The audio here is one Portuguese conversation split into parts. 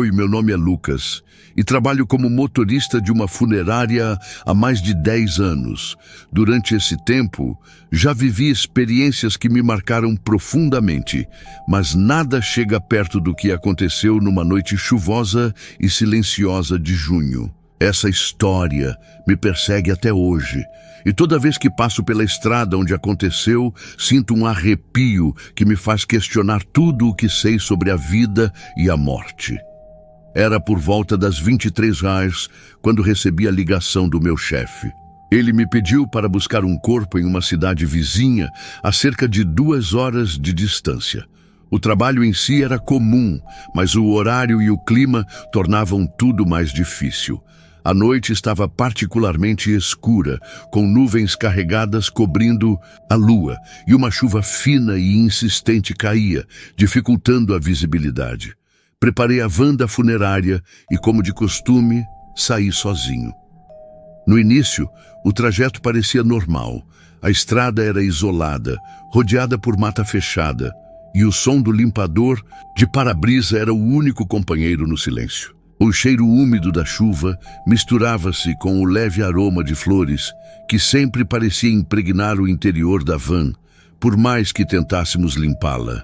Oi, meu nome é Lucas e trabalho como motorista de uma funerária há mais de 10 anos. Durante esse tempo, já vivi experiências que me marcaram profundamente, mas nada chega perto do que aconteceu numa noite chuvosa e silenciosa de junho. Essa história me persegue até hoje, e toda vez que passo pela estrada onde aconteceu, sinto um arrepio que me faz questionar tudo o que sei sobre a vida e a morte. Era por volta das 23h, quando recebi a ligação do meu chefe. Ele me pediu para buscar um corpo em uma cidade vizinha, a cerca de 2 horas de distância. O trabalho em si era comum, mas o horário e o clima tornavam tudo mais difícil. A noite estava particularmente escura, com nuvens carregadas cobrindo a lua, e uma chuva fina e insistente caía, dificultando a visibilidade. Preparei a van da funerária e, como de costume, saí sozinho. No início, o trajeto parecia normal. A estrada era isolada, rodeada por mata fechada, e o som do limpador de para-brisa era o único companheiro no silêncio. O cheiro úmido da chuva misturava-se com o leve aroma de flores que sempre parecia impregnar o interior da van, por mais que tentássemos limpá-la.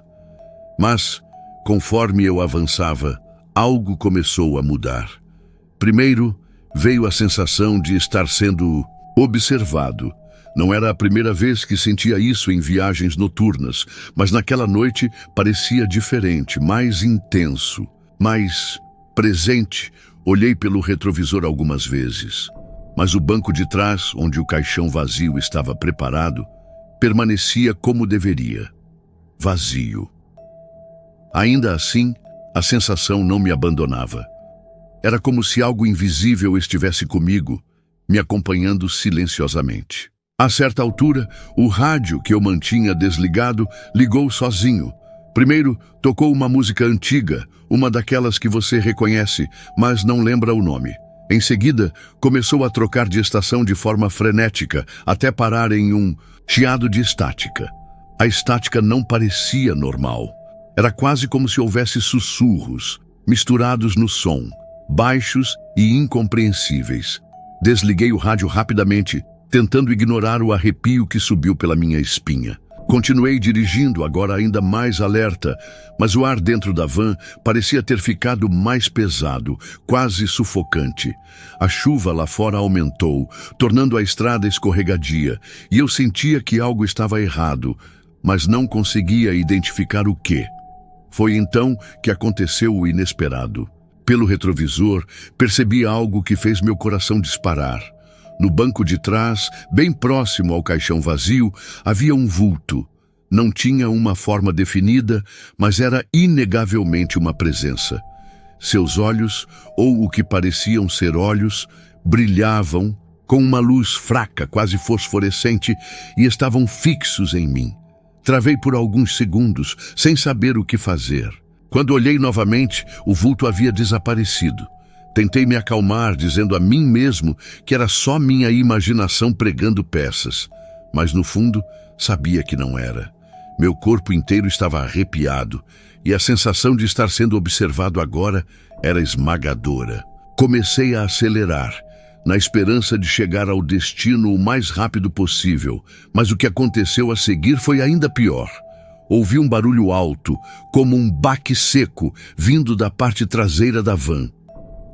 Mas, conforme eu avançava, algo começou a mudar. Primeiro, veio a sensação de estar sendo observado. Não era a primeira vez que sentia isso em viagens noturnas, mas naquela noite parecia diferente, mais intenso, mais presente. Olhei pelo retrovisor algumas vezes, mas o banco de trás, onde o caixão vazio estava preparado, permanecia como deveria, vazio. Ainda assim, a sensação não me abandonava. Era como se algo invisível estivesse comigo, me acompanhando silenciosamente. A certa altura, o rádio que eu mantinha desligado ligou sozinho. Primeiro, tocou uma música antiga, uma daquelas que você reconhece, mas não lembra o nome. Em seguida, começou a trocar de estação de forma frenética, até parar em um chiado de estática. A estática não parecia normal. Era quase como se houvesse sussurros, misturados no som, baixos e incompreensíveis. Desliguei o rádio rapidamente, tentando ignorar o arrepio que subiu pela minha espinha. Continuei dirigindo, agora ainda mais alerta, mas o ar dentro da van parecia ter ficado mais pesado, quase sufocante. A chuva lá fora aumentou, tornando a estrada escorregadia, e eu sentia que algo estava errado, mas não conseguia identificar o quê. Foi então que aconteceu o inesperado. Pelo retrovisor, percebi algo que fez meu coração disparar. No banco de trás, bem próximo ao caixão vazio, havia um vulto. Não tinha uma forma definida, mas era inegavelmente uma presença. Seus olhos, ou o que pareciam ser olhos, brilhavam com uma luz fraca, quase fosforescente, e estavam fixos em mim. Travei por alguns segundos, sem saber o que fazer. Quando olhei novamente, o vulto havia desaparecido. Tentei me acalmar, dizendo a mim mesmo que era só minha imaginação pregando peças. Mas, no fundo, sabia que não era. Meu corpo inteiro estava arrepiado, e a sensação de estar sendo observado agora era esmagadora. Comecei a acelerar, na esperança de chegar ao destino o mais rápido possível, mas o que aconteceu a seguir foi ainda pior. Ouvi um barulho alto, como um baque seco, vindo da parte traseira da van.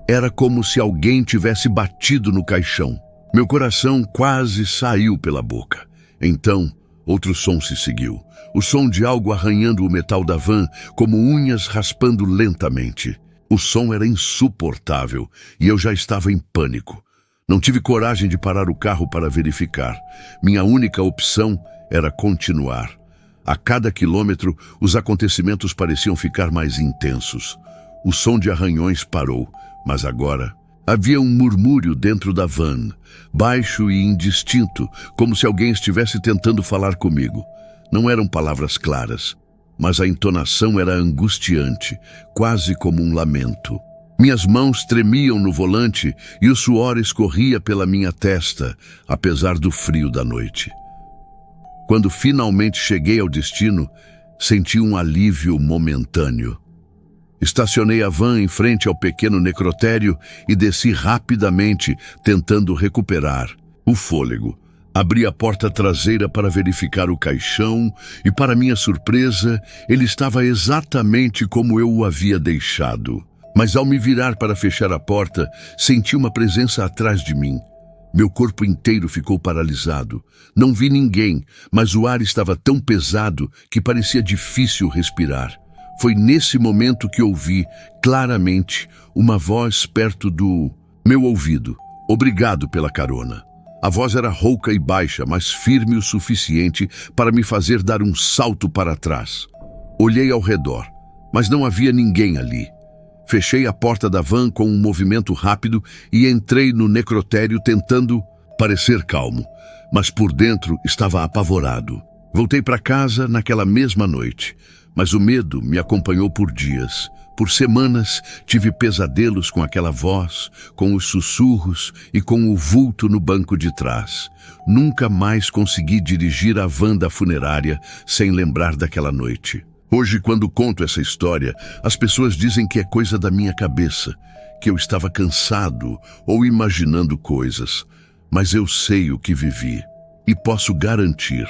Era como se alguém tivesse batido no caixão. Meu coração quase saiu pela boca. Então, outro som se seguiu. O som de algo arranhando o metal da van, como unhas raspando lentamente. O som era insuportável e eu já estava em pânico. Não tive coragem de parar o carro para verificar. Minha única opção era continuar. A cada quilômetro, os acontecimentos pareciam ficar mais intensos. O som de arranhões parou. Mas agora, havia um murmúrio dentro da van, baixo e indistinto, como se alguém estivesse tentando falar comigo. Não eram palavras claras, mas a entonação era angustiante, quase como um lamento. Minhas mãos tremiam no volante e o suor escorria pela minha testa, apesar do frio da noite. Quando finalmente cheguei ao destino, senti um alívio momentâneo. Estacionei a van em frente ao pequeno necrotério e desci rapidamente, tentando recuperar o fôlego. Abri a porta traseira para verificar o caixão e, para minha surpresa, ele estava exatamente como eu o havia deixado. Mas ao me virar para fechar a porta, senti uma presença atrás de mim. Meu corpo inteiro ficou paralisado. Não vi ninguém, mas o ar estava tão pesado que parecia difícil respirar. Foi nesse momento que ouvi, claramente, uma voz perto do meu ouvido. Obrigado pela carona. A voz era rouca e baixa, mas firme o suficiente para me fazer dar um salto para trás. Olhei ao redor, mas não havia ninguém ali. Fechei a porta da van com um movimento rápido e entrei no necrotério tentando parecer calmo, mas por dentro estava apavorado. Voltei para casa naquela mesma noite, mas o medo me acompanhou por dias. Por semanas tive pesadelos com aquela voz, com os sussurros e com o vulto no banco de trás. Nunca mais consegui dirigir a van da funerária sem lembrar daquela noite. Hoje, quando conto essa história, as pessoas dizem que é coisa da minha cabeça, que eu estava cansado ou imaginando coisas. Mas eu sei o que vivi e posso garantir,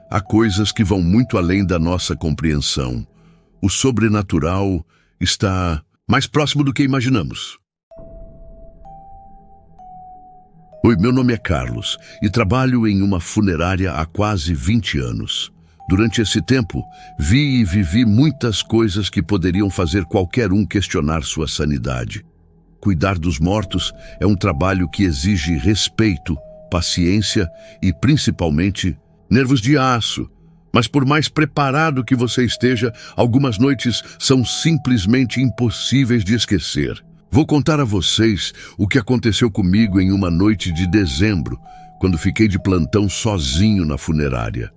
há coisas que vão muito além da nossa compreensão. O sobrenatural está mais próximo do que imaginamos. Oi, meu nome é Carlos e trabalho em uma funerária há quase 20 anos. Durante esse tempo, vi e vivi muitas coisas que poderiam fazer qualquer um questionar sua sanidade. Cuidar dos mortos é um trabalho que exige respeito, paciência e, principalmente, nervos de aço. Mas por mais preparado que você esteja, algumas noites são simplesmente impossíveis de esquecer. Vou contar a vocês o que aconteceu comigo em uma noite de dezembro, quando fiquei de plantão sozinho na funerária.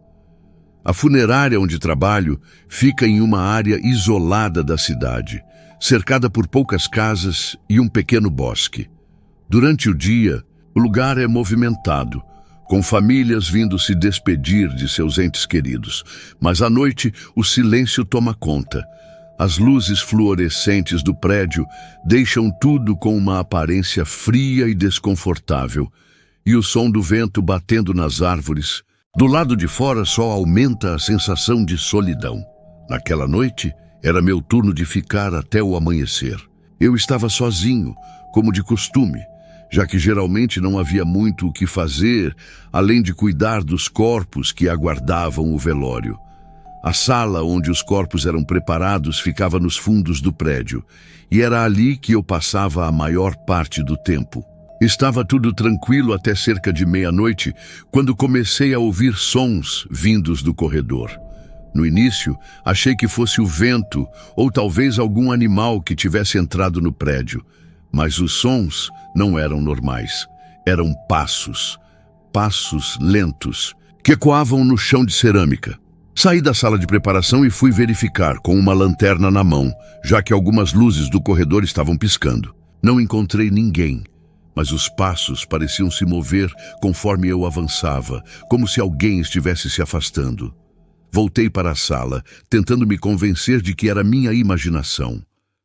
A funerária onde trabalho fica em uma área isolada da cidade, cercada por poucas casas e um pequeno bosque. Durante o dia, o lugar é movimentado, com famílias vindo se despedir de seus entes queridos. Mas à noite, o silêncio toma conta. As luzes fluorescentes do prédio deixam tudo com uma aparência fria e desconfortável, e o som do vento batendo nas árvores do lado de fora só aumenta a sensação de solidão. Naquela noite, era meu turno de ficar até o amanhecer. Eu estava sozinho, como de costume, já que geralmente não havia muito o que fazer, além de cuidar dos corpos que aguardavam o velório. A sala onde os corpos eram preparados ficava nos fundos do prédio, e era ali que eu passava a maior parte do tempo. Estava tudo tranquilo até cerca de meia-noite, quando comecei a ouvir sons vindos do corredor. No início, achei que fosse o vento ou talvez algum animal que tivesse entrado no prédio. Mas os sons não eram normais. Eram passos lentos, que ecoavam no chão de cerâmica. Saí da sala de preparação e fui verificar com uma lanterna na mão, já que algumas luzes do corredor estavam piscando. Não encontrei ninguém. Mas os passos pareciam se mover conforme eu avançava, como se alguém estivesse se afastando. Voltei para a sala, tentando me convencer de que era minha imaginação.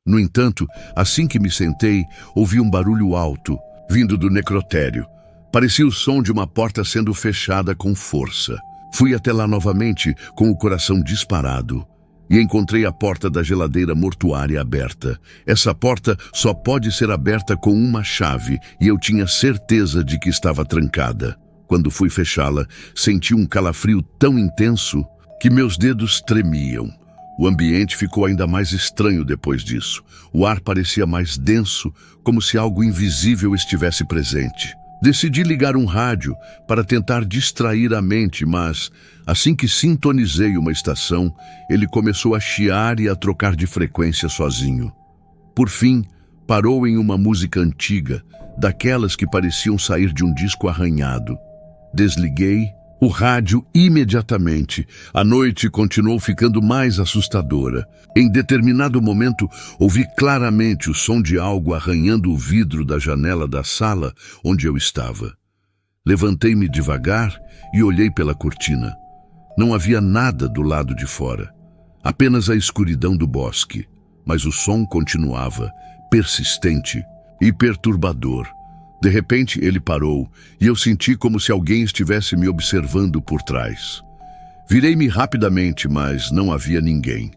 No entanto, assim que me sentei, ouvi um barulho alto, vindo do necrotério. Parecia o som de uma porta sendo fechada com força. Fui até lá novamente, com o coração disparado, e encontrei a porta da geladeira mortuária aberta. Essa porta só pode ser aberta com uma chave, e eu tinha certeza de que estava trancada. Quando fui fechá-la, senti um calafrio tão intenso que meus dedos tremiam. O ambiente ficou ainda mais estranho depois disso. O ar parecia mais denso, como se algo invisível estivesse presente. Decidi ligar um rádio para tentar distrair a mente, mas assim que sintonizei uma estação, ele começou a chiar e a trocar de frequência sozinho. Por fim, parou em uma música antiga, daquelas que pareciam sair de um disco arranhado. Desliguei o rádio imediatamente. A noite continuou ficando mais assustadora. Em determinado momento, ouvi claramente o som de algo arranhando o vidro da janela da sala onde eu estava. Levantei-me devagar e olhei pela cortina. Não havia nada do lado de fora, apenas a escuridão do bosque. mas o som continuava, persistente e perturbador. De repente, ele parou e eu senti como se alguém estivesse me observando por trás. Virei-me rapidamente, mas não havia ninguém.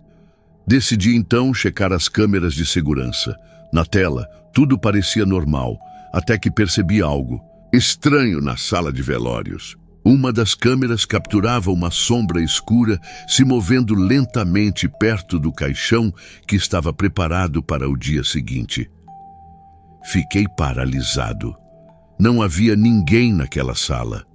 Decidi então checar as câmeras de segurança. Na tela, tudo parecia normal, até que percebi algo estranho na sala de velórios. Uma das câmeras capturava uma sombra escura se movendo lentamente perto do caixão que estava preparado para o dia seguinte. Fiquei paralisado. Não havia ninguém naquela sala.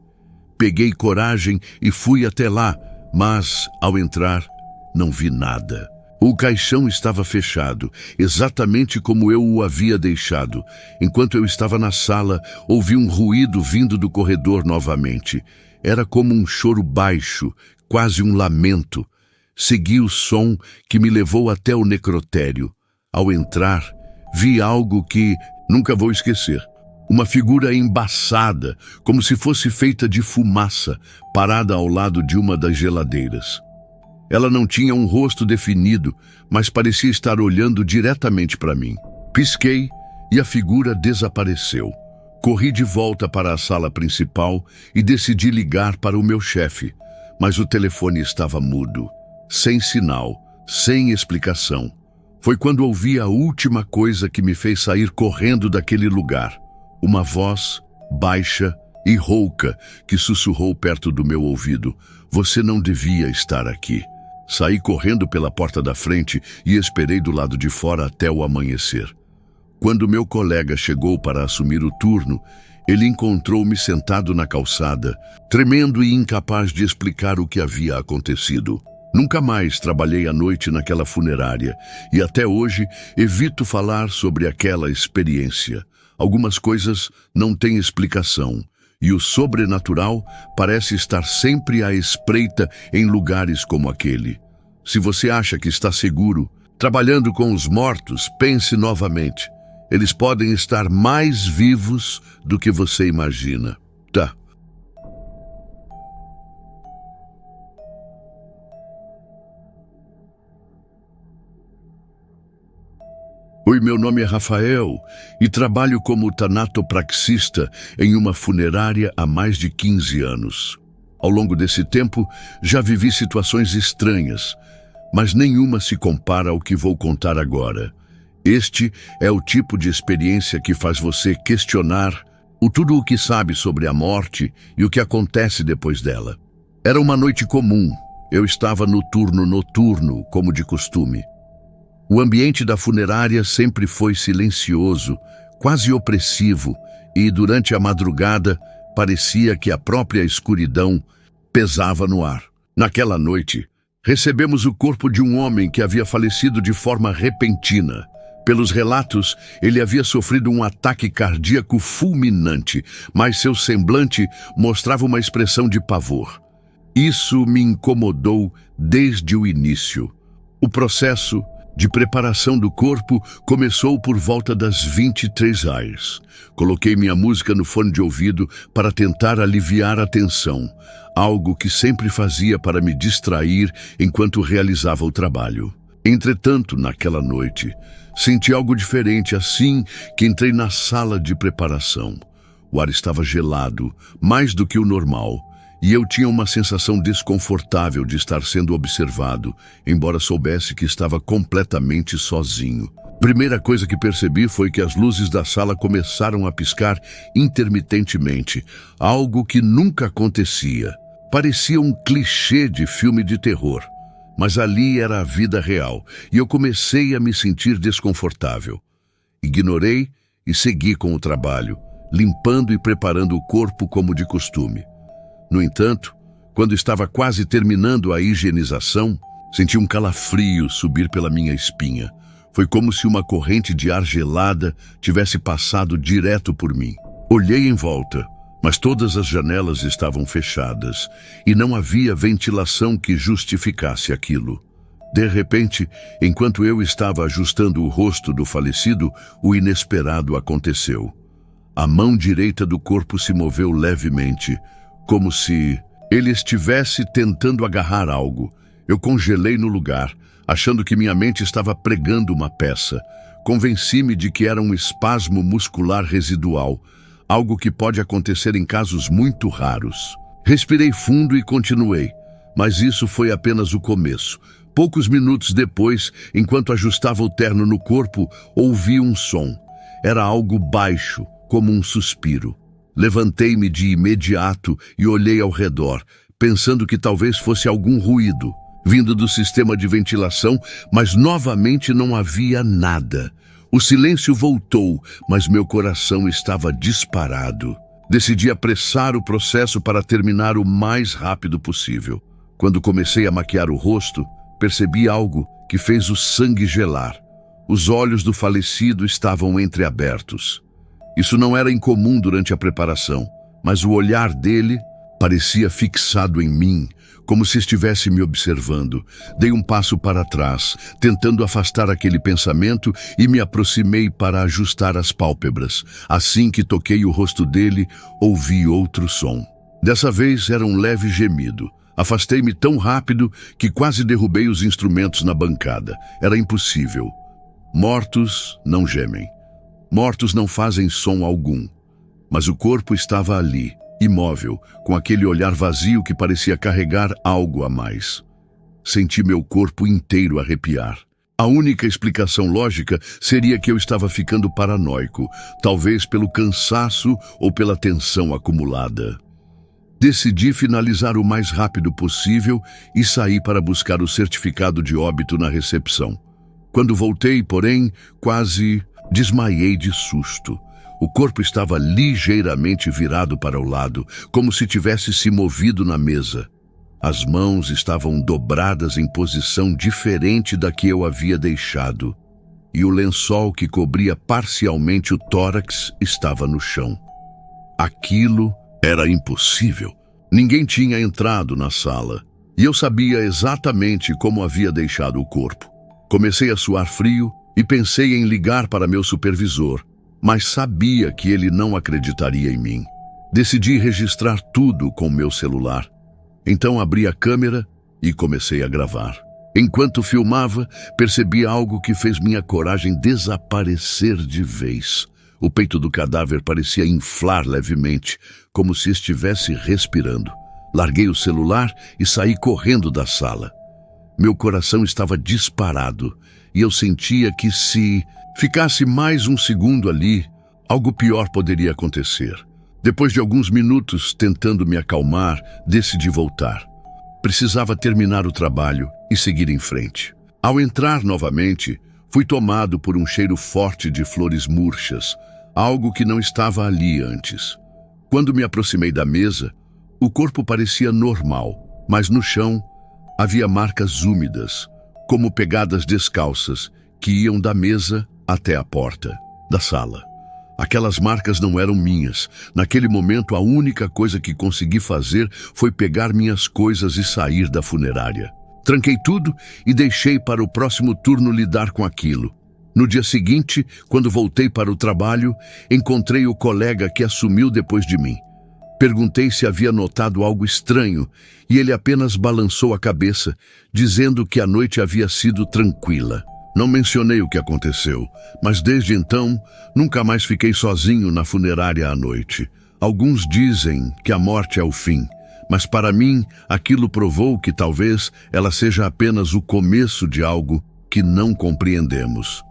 Peguei coragem e fui até lá, mas, ao entrar, não vi nada. O caixão estava fechado, exatamente como eu o havia deixado. Enquanto eu estava na sala, ouvi um ruído vindo do corredor novamente. Era como um choro baixo, quase um lamento. Segui o som que me levou até o necrotério. Ao entrar, vi algo que nunca vou esquecer. Uma figura embaçada, como se fosse feita de fumaça, parada ao lado de uma das geladeiras. Ela não tinha um rosto definido, mas parecia estar olhando diretamente para mim. Pisquei e a figura desapareceu. Corri de volta para a sala principal e decidi ligar para o meu chefe, mas o telefone estava mudo, sem sinal, sem explicação. Foi quando ouvi a última coisa que me fez sair correndo daquele lugar. Uma voz baixa e rouca que sussurrou perto do meu ouvido: "Você não devia estar aqui." Saí correndo pela porta da frente e esperei do lado de fora até o amanhecer. Quando meu colega chegou para assumir o turno, ele encontrou-me sentado na calçada, tremendo e incapaz de explicar o que havia acontecido. Nunca mais trabalhei à noite naquela funerária e até hoje evito falar sobre aquela experiência. Algumas coisas não têm explicação e o sobrenatural parece estar sempre à espreita em lugares como aquele. Se você acha que está seguro, trabalhando com os mortos, pense novamente. Eles podem estar mais vivos do que você imagina. Tá. Oi, meu nome é Rafael e trabalho como tanatopraxista em uma funerária há mais de 15 anos. Ao longo desse tempo, já vivi situações estranhas, mas nenhuma se compara ao que vou contar agora. Este é o tipo de experiência que faz você questionar tudo o que sabe sobre a morte e o que acontece depois dela. Era uma noite comum. Eu estava no turno noturno, como de costume. O ambiente da funerária sempre foi silencioso, quase opressivo, e durante a madrugada parecia que a própria escuridão pesava no ar. Naquela noite, recebemos o corpo de um homem que havia falecido de forma repentina. Pelos relatos, ele havia sofrido um ataque cardíaco fulminante, mas seu semblante mostrava uma expressão de pavor. Isso me incomodou desde o início. O processo de preparação do corpo começou por volta das 23h. Coloquei minha música no fone de ouvido para tentar aliviar a tensão, algo que sempre fazia para me distrair enquanto realizava o trabalho. Entretanto, naquela noite, senti algo diferente assim que entrei na sala de preparação. O ar estava gelado, mais do que o normal, e eu tinha uma sensação desconfortável de estar sendo observado, embora soubesse que estava completamente sozinho. Primeira coisa que percebi foi que as luzes da sala começaram a piscar intermitentemente, algo que nunca acontecia. Parecia um clichê de filme de terror, mas ali era a vida real, e eu comecei a me sentir desconfortável. Ignorei e segui com o trabalho, limpando e preparando o corpo como de costume. No entanto, quando estava quase terminando a higienização, senti um calafrio subir pela minha espinha. Foi como se uma corrente de ar gelada tivesse passado direto por mim. Olhei em volta, mas todas as janelas estavam fechadas e não havia ventilação que justificasse aquilo. De repente, enquanto eu estava ajustando o rosto do falecido, o inesperado aconteceu. A mão direita do corpo se moveu levemente, como se ele estivesse tentando agarrar algo. Eu congelei no lugar, achando que minha mente estava pregando uma peça. Convenci-me de que era um espasmo muscular residual, algo que pode acontecer em casos muito raros. Respirei fundo e continuei, mas isso foi apenas o começo. Poucos minutos depois, enquanto ajustava o terno no corpo, ouvi um som. Era algo baixo, como um suspiro. Levantei-me de imediato e olhei ao redor, pensando que talvez fosse algum ruído, vindo do sistema de ventilação, mas novamente não havia nada. O silêncio voltou, mas meu coração estava disparado. Decidi apressar o processo para terminar o mais rápido possível. Quando comecei a maquiar o rosto, percebi algo que fez o sangue gelar. Os olhos do falecido estavam entreabertos. Isso não era incomum durante a preparação, mas o olhar dele parecia fixado em mim, como se estivesse me observando. Dei um passo para trás, tentando afastar aquele pensamento, e me aproximei para ajustar as pálpebras. Assim que toquei o rosto dele, ouvi outro som. Dessa vez era um leve gemido. Afastei-me tão rápido que quase derrubei os instrumentos na bancada. Era impossível. Mortos não gemem. Mortos não fazem som algum. Mas o corpo estava ali, imóvel, com aquele olhar vazio que parecia carregar algo a mais. Senti meu corpo inteiro arrepiar. A única explicação lógica seria que eu estava ficando paranoico, talvez pelo cansaço ou pela tensão acumulada. Decidi finalizar o mais rápido possível e saí para buscar o certificado de óbito na recepção. Quando voltei, porém, quase desmaiei de susto. O corpo estava ligeiramente virado para o lado, como se tivesse se movido na mesa. As mãos estavam dobradas em posição diferente da que eu havia deixado, e o lençol que cobria parcialmente o tórax estava no chão. Aquilo era impossível. Ninguém tinha entrado na sala, e eu sabia exatamente como havia deixado o corpo. Comecei a suar frio e pensei em ligar para meu supervisor, mas sabia que ele não acreditaria em mim. Decidi registrar tudo com meu celular. Então abri a câmera e comecei a gravar. Enquanto filmava, percebi algo que fez minha coragem desaparecer de vez. O peito do cadáver parecia inflar levemente, como se estivesse respirando. Larguei o celular e saí correndo da sala. Meu coração estava disparado e eu sentia que se ficasse mais um segundo ali, algo pior poderia acontecer. Depois de alguns minutos tentando me acalmar, decidi voltar. Precisava terminar o trabalho e seguir em frente. Ao entrar novamente, fui tomado por um cheiro forte de flores murchas, algo que não estava ali antes. Quando me aproximei da mesa, o corpo parecia normal, mas no chão havia marcas úmidas, como pegadas descalças, que iam da mesa até a porta da sala. Aquelas marcas não eram minhas. Naquele momento, a única coisa que consegui fazer foi pegar minhas coisas e sair da funerária. Tranquei tudo e deixei para o próximo turno lidar com aquilo. No dia seguinte, quando voltei para o trabalho, encontrei o colega que assumiu depois de mim. Perguntei se havia notado algo estranho e ele apenas balançou a cabeça, dizendo que a noite havia sido tranquila. Não mencionei o que aconteceu, mas desde então nunca mais fiquei sozinho na funerária à noite. Alguns dizem que a morte é o fim, mas para mim aquilo provou que talvez ela seja apenas o começo de algo que não compreendemos.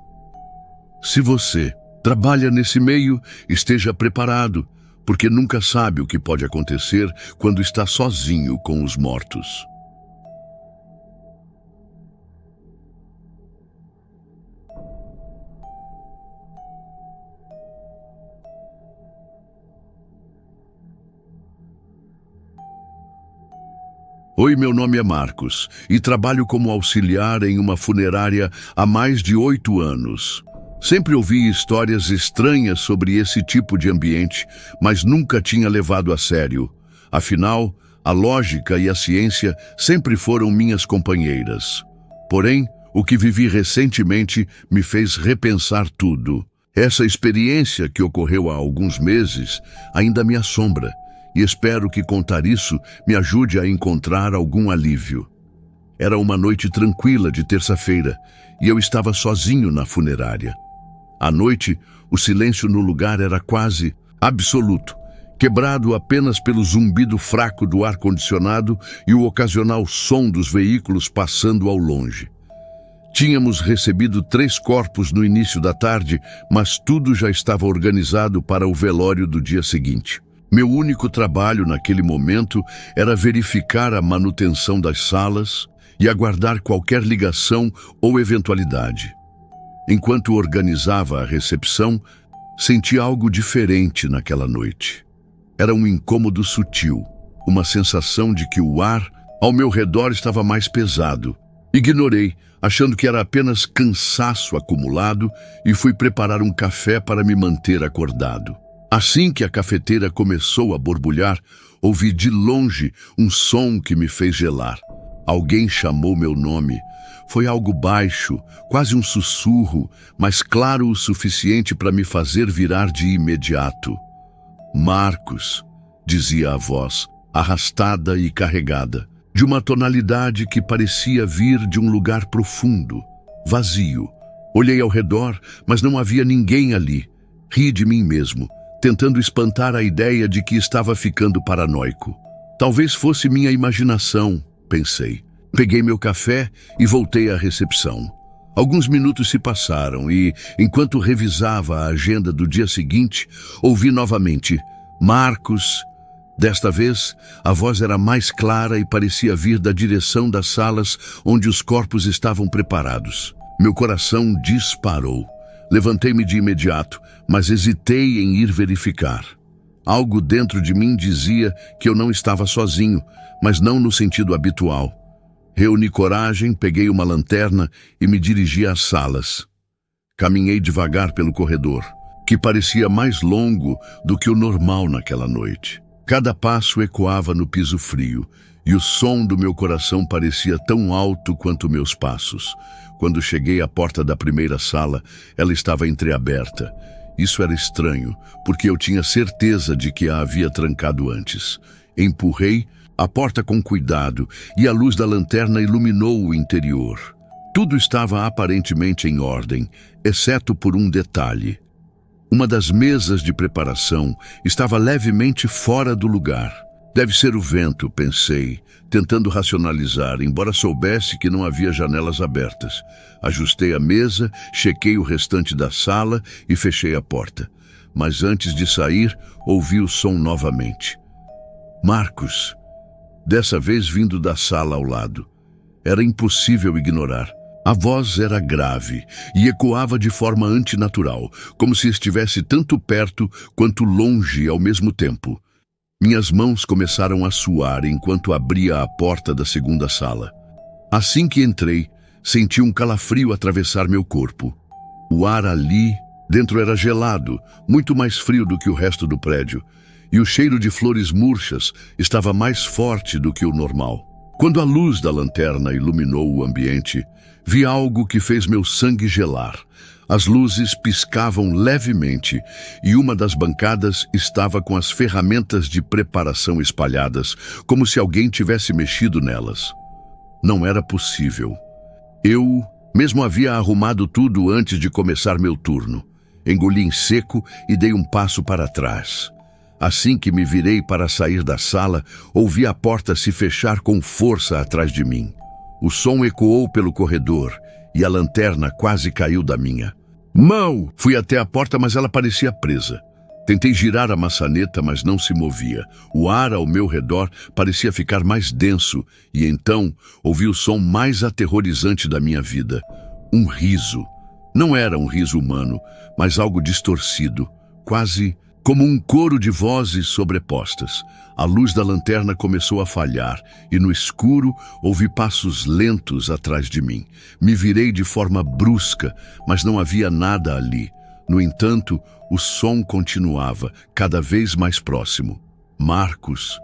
Se você trabalha nesse meio, esteja preparado, porque nunca sabe o que pode acontecer quando está sozinho com os mortos. Oi, meu nome é Marcos e trabalho como auxiliar em uma funerária há mais de 8 anos. Sempre ouvi histórias estranhas sobre esse tipo de ambiente, mas nunca tinha levado a sério. Afinal, a lógica e a ciência sempre foram minhas companheiras. Porém, o que vivi recentemente me fez repensar tudo. Essa experiência que ocorreu há alguns meses ainda me assombra. E espero que contar isso me ajude a encontrar algum alívio. Era uma noite tranquila de terça-feira e eu estava sozinho na funerária. À noite, o silêncio no lugar era quase absoluto, quebrado apenas pelo zumbido fraco do ar-condicionado e o ocasional som dos veículos passando ao longe. Tínhamos recebido 3 corpos no início da tarde, mas tudo já estava organizado para o velório do dia seguinte. Meu único trabalho naquele momento era verificar a manutenção das salas e aguardar qualquer ligação ou eventualidade. Enquanto organizava a recepção, senti algo diferente naquela noite. Era um incômodo sutil, uma sensação de que o ar ao meu redor estava mais pesado. Ignorei, achando que era apenas cansaço acumulado, e fui preparar um café para me manter acordado. Assim que a cafeteira começou a borbulhar, ouvi de longe um som que me fez gelar. Alguém chamou meu nome. Foi algo baixo, quase um sussurro, mas claro o suficiente para me fazer virar de imediato. Marcos, dizia a voz, arrastada e carregada, de uma tonalidade que parecia vir de um lugar profundo, vazio. Olhei ao redor, mas não havia ninguém ali. Ri de mim mesmo, tentando espantar a ideia de que estava ficando paranoico. Talvez fosse minha imaginação, pensei. Peguei meu café e voltei à recepção. Alguns minutos se passaram e, enquanto revisava a agenda do dia seguinte, ouvi novamente: Marcos. Desta vez, a voz era mais clara e parecia vir da direção das salas onde os corpos estavam preparados. Meu coração disparou. Levantei-me de imediato, mas hesitei em ir verificar. Algo dentro de mim dizia que eu não estava sozinho, mas não no sentido habitual. Reuni coragem, peguei uma lanterna e me dirigi às salas. Caminhei devagar pelo corredor, que parecia mais longo do que o normal naquela noite. Cada passo ecoava no piso frio, e o som do meu coração parecia tão alto quanto meus passos. Quando cheguei à porta da primeira sala, ela estava entreaberta. Isso era estranho, porque eu tinha certeza de que a havia trancado antes. Empurrei a porta com cuidado, e a luz da lanterna iluminou o interior. Tudo estava aparentemente em ordem, exceto por um detalhe. Uma das mesas de preparação estava levemente fora do lugar. Deve ser o vento, pensei, tentando racionalizar, embora soubesse que não havia janelas abertas. Ajustei a mesa, chequei o restante da sala e fechei a porta. Mas antes de sair, ouvi o som novamente. Marcos, dessa vez vindo da sala ao lado. Era impossível ignorar. A voz era grave e ecoava de forma antinatural, como se estivesse tanto perto quanto longe ao mesmo tempo. Minhas mãos começaram a suar enquanto abria a porta da segunda sala. Assim que entrei, senti um calafrio atravessar meu corpo. O ar ali dentro era gelado, muito mais frio do que o resto do prédio, e o cheiro de flores murchas estava mais forte do que o normal. Quando a luz da lanterna iluminou o ambiente, vi algo que fez meu sangue gelar. As luzes piscavam levemente e uma das bancadas estava com as ferramentas de preparação espalhadas, como se alguém tivesse mexido nelas. Não era possível. Eu mesmo havia arrumado tudo antes de começar meu turno. Engoli em seco e dei um passo para trás. Assim que me virei para sair da sala, ouvi a porta se fechar com força atrás de mim. O som ecoou pelo corredor e a lanterna quase caiu da minha mão. Fui até a porta, mas ela parecia presa. Tentei girar a maçaneta, mas não se movia. O ar ao meu redor parecia ficar mais denso e então ouvi o som mais aterrorizante da minha vida. Um riso. Não era um riso humano, mas algo distorcido, quase como um coro de vozes sobrepostas. A luz da lanterna começou a falhar e no escuro ouvi passos lentos atrás de mim. Me virei de forma brusca, mas não havia nada ali. No entanto, o som continuava, cada vez mais próximo. Marcos,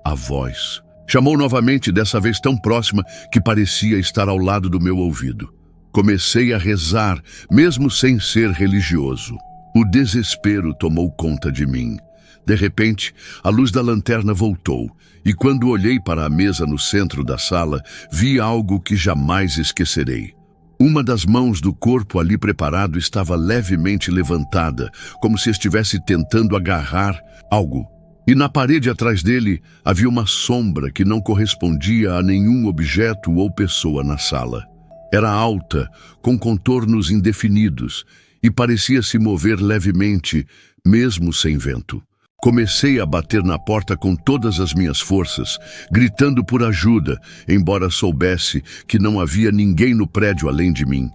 a voz. Chamou novamente, dessa vez tão próxima que parecia estar ao lado do meu ouvido. Comecei a rezar, mesmo sem ser religioso. O desespero tomou conta de mim. De repente, a luz da lanterna voltou, e quando olhei para a mesa no centro da sala, vi algo que jamais esquecerei. Uma das mãos do corpo ali preparado estava levemente levantada, como se estivesse tentando agarrar algo. E na parede atrás dele havia uma sombra que não correspondia a nenhum objeto ou pessoa na sala. Era alta, com contornos indefinidos, e parecia se mover levemente, mesmo sem vento. Comecei a bater na porta com todas as minhas forças, gritando por ajuda, embora soubesse que não havia ninguém no prédio além de mim.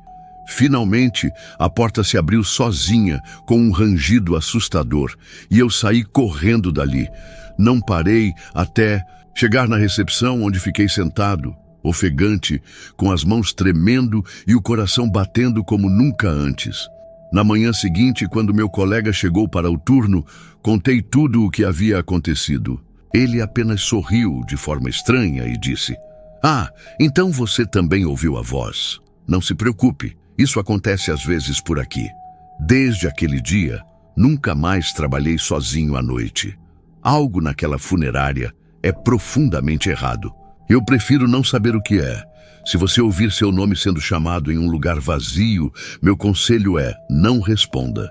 Finalmente, a porta se abriu sozinha, com um rangido assustador, e eu saí correndo dali. Não parei até chegar na recepção, onde fiquei sentado, ofegante, com as mãos tremendo e o coração batendo como nunca antes. Na manhã seguinte, quando meu colega chegou para o turno, contei tudo o que havia acontecido. Ele apenas sorriu de forma estranha e disse: "Ah, então você também ouviu a voz. Não se preocupe, isso acontece às vezes por aqui." Desde aquele dia, nunca mais trabalhei sozinho à noite. Algo naquela funerária é profundamente errado. Eu prefiro não saber o que é. Se você ouvir seu nome sendo chamado em um lugar vazio, meu conselho é: não responda.